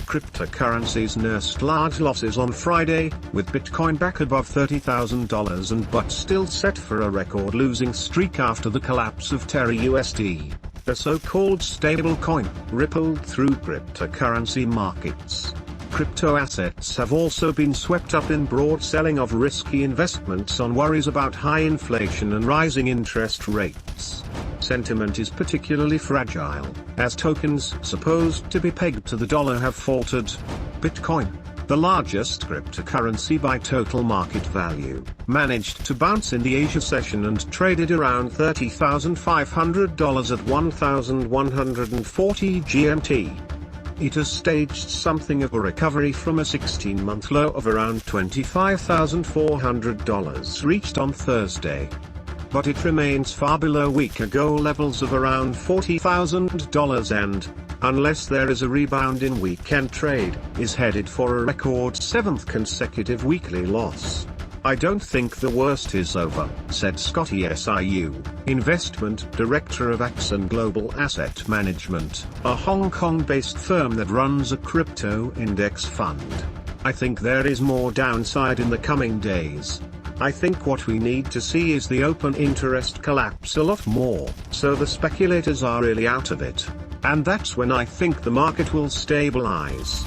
cryptocurrencies nursed large losses on Friday, with Bitcoin back above $30,000 but still set for a record losing streak after the collapse of Terra USD. A so-called stablecoin rippled through cryptocurrency markets. Crypto assets have also been swept up in broad selling of risky investments on worries about high inflation and rising interest rates. Sentiment is particularly fragile, as tokens supposed to be pegged to the dollar have faltered. Bitcoin, the largest cryptocurrency by total market value, managed to bounce in the Asia session and traded around $30,500 at 1,140 GMT. It has staged something of a recovery from a 16-month low of around $25,400 reached on Thursday. But it remains far below week-ago levels of around $40,000 and, unless there is a rebound in weekend trade, is headed for a record 7th consecutive weekly loss. "I don't think the worst is over," said Scotty Siu, investment director of Axon Global Asset Management, a Hong Kong-based firm that runs a crypto index fund. "I think there is more downside in the coming days. I think what we need to see is the open interest collapse a lot more, so the speculators are really out of it. And that's when I think the market will stabilize."